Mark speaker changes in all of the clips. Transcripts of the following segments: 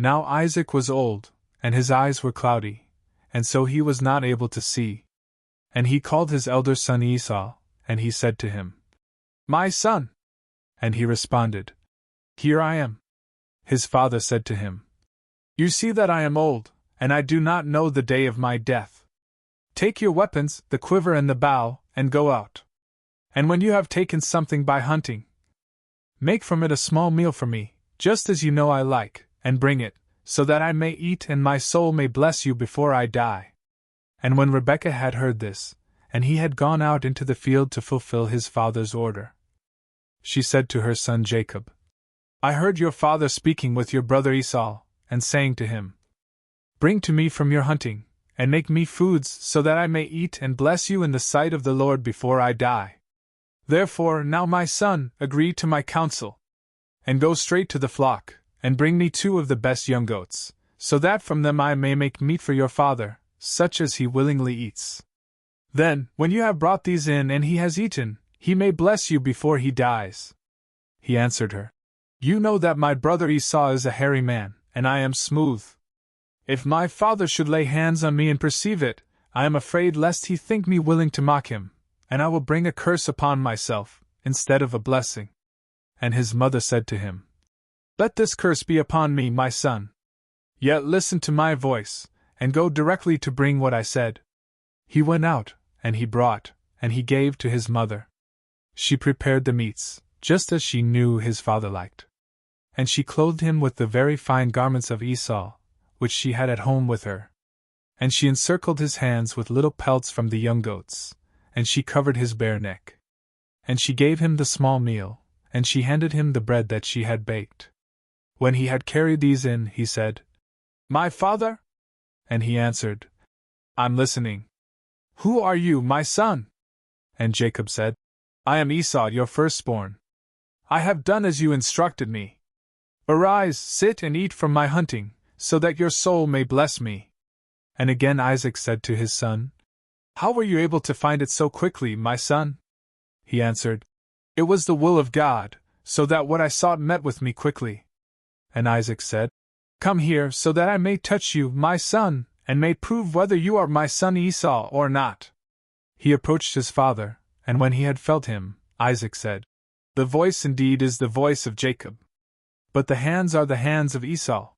Speaker 1: Now Isaac was old, and his eyes were cloudy, and so he was not able to see. And he called his elder son Esau, and he said to him, "My son!" And he responded, "Here I am." His father said to him, "You see that I am old, and I do not know the day of my death. Take your weapons, the quiver and the bow, and go out. And when you have taken something by hunting, make from it a small meal for me, just as you know I like, and bring it, so that I may eat and my soul may bless you before I die." And when Rebekah had heard this, and he had gone out into the field to fulfill his father's order, she said to her son Jacob, "I heard your father speaking with your brother Esau, and saying to him, 'Bring to me from your hunting, and make me foods so that I may eat and bless you in the sight of the Lord before I die. Therefore now my son, agree to my counsel, and go straight to the flock, and bring me 2 of the best young goats, so that from them I may make meat for your father, such as he willingly eats. Then, when you have brought these in and he has eaten, he may bless you before he dies.' He answered her, 'You know that my brother Esau is a hairy man, and I am smooth. If my father should lay hands on me and perceive it, I am afraid lest he think me willing to mock him, and I will bring a curse upon myself, instead of a blessing.' And his mother said to him, 'Let this curse be upon me, my son. Yet listen to my voice, and go directly to bring what I said.' He went out, and he brought, and he gave to his mother. She prepared the meats, just as she knew his father liked. And she clothed him with the very fine garments of Esau, which she had at home with her. And she encircled his hands with little pelts from the young goats, and she covered his bare neck. And she gave him the small meal, and she handed him the bread that she had baked. When he had carried these in, he said, 'My father?' And he answered, 'I'm listening.' 'Who are you, my son?' And Jacob said, 'I am Esau, your firstborn. I have done as you instructed me. Arise, sit and eat from my hunting, so that your soul may bless me.' And again Isaac said to his son, 'How were you able to find it so quickly, my son?' He answered, 'It was the will of God, so that what I sought met with me quickly.' And Isaac said, 'Come here, so that I may touch you, my son, and may prove whether you are my son Esau or not.' He approached his father, and when he had felt him, Isaac said, 'The voice indeed is the voice of Jacob, but the hands are the hands of Esau.'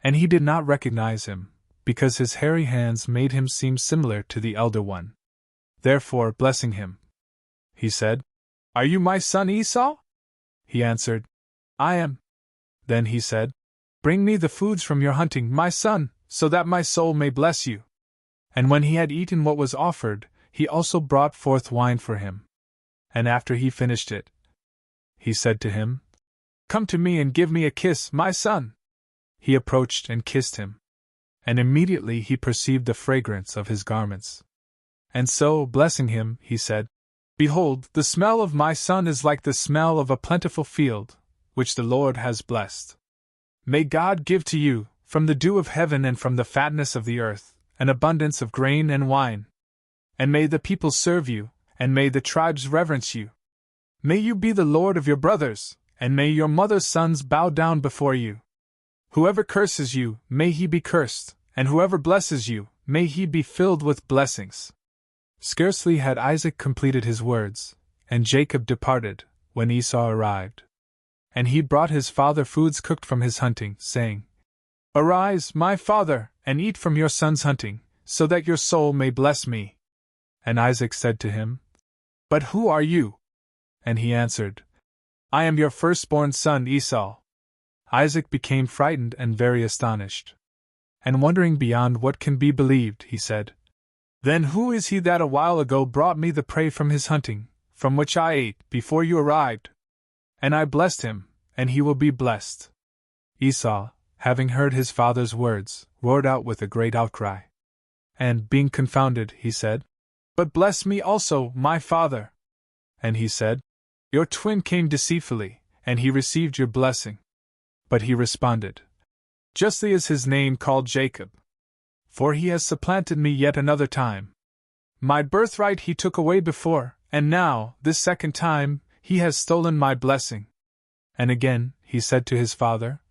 Speaker 1: And he did not recognize him, because his hairy hands made him seem similar to the elder one. Therefore, blessing him, he said, 'Are you my son Esau?' He answered, 'I am.' Then he said, 'Bring me the foods from your hunting, my son, so that my soul may bless you.' And when he had eaten what was offered, he also brought forth wine for him. And after he finished it, he said to him, 'Come to me and give me a kiss, my son.' He approached and kissed him. And immediately he perceived the fragrance of his garments. And so, blessing him, he said, 'Behold, the smell of my son is like the smell of a plentiful field, which the Lord has blessed. May God give to you, from the dew of heaven and from the fatness of the earth, an abundance of grain and wine. And may the people serve you, and may the tribes reverence you. May you be the lord of your brothers, and may your mother's sons bow down before you. Whoever curses you, may he be cursed, and whoever blesses you, may he be filled with blessings.' Scarcely had Isaac completed his words, and Jacob departed, when Esau arrived. And he brought his father foods cooked from his hunting, saying, 'Arise, my father, and eat from your son's hunting, so that your soul may bless me.' And Isaac said to him, 'But who are you?' And he answered, 'I am your firstborn son Esau.' Isaac became frightened and very astonished. And wondering beyond what can be believed, he said, 'Then who is he that a while ago brought me the prey from his hunting, from which I ate before you arrived? And I blessed him, and he will be blessed.' Esau, having heard his father's words, roared out with a great outcry. And, being confounded, he said, 'But bless me also, my father.' And he said, 'Your twin came deceitfully, and he received your blessing.' But he responded, 'Justly is his name called Jacob. For he has supplanted me yet another time. My birthright he took away before, and now, this second time, he has stolen my blessing.' And again, he said to his father,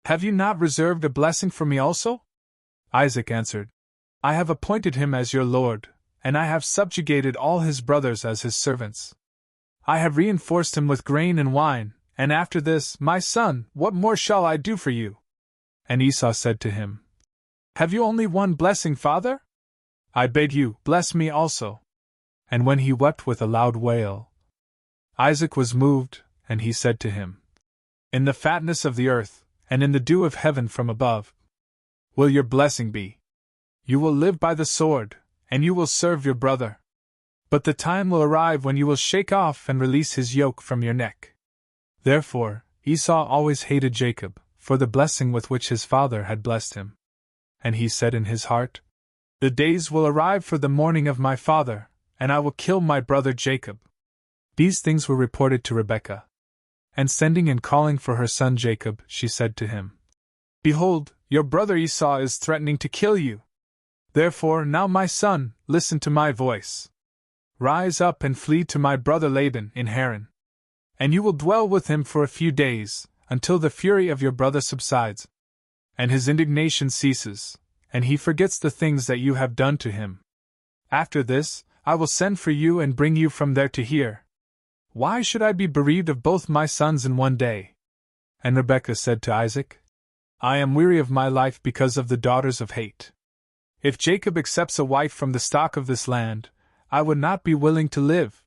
Speaker 1: Have you not reserved a blessing for me also? Isaac answered, I have appointed him as your lord, and I have subjugated all his brothers as his servants. I have reinforced him with grain and wine, and after this, my son, what more shall I do for you? And Esau said to him, Have you only one blessing, father? I beg you, bless me also. And when he wept with a loud wail, Isaac was moved, and he said to him, In the fatness of the earth, and in the dew of heaven from above, will your blessing be. You will live by the sword, and you will serve your brother. But the time will arrive when you will shake off and release his yoke from your neck. Therefore, Esau always hated Jacob, for the blessing with which his father had blessed him. And he said in his heart, The days will arrive for the mourning of my father, and I will kill my brother Jacob. These things were reported to Rebekah. And sending and calling for her son Jacob, she said to him, Behold, your brother Esau is threatening to kill you. Therefore now my son, listen to my voice. Rise up and flee to my brother Laban in Haran. And you will dwell with him for a few days, until the fury of your brother subsides, and his indignation ceases, and he forgets the things that you have done to him. After this, I will send for you and bring you from there to here. Why should I be bereaved of both my sons in one day? And Rebekah said to Isaac, I am weary of my life because of the daughters of hate. If Jacob accepts a wife from the stock of this land, I would not be willing to live.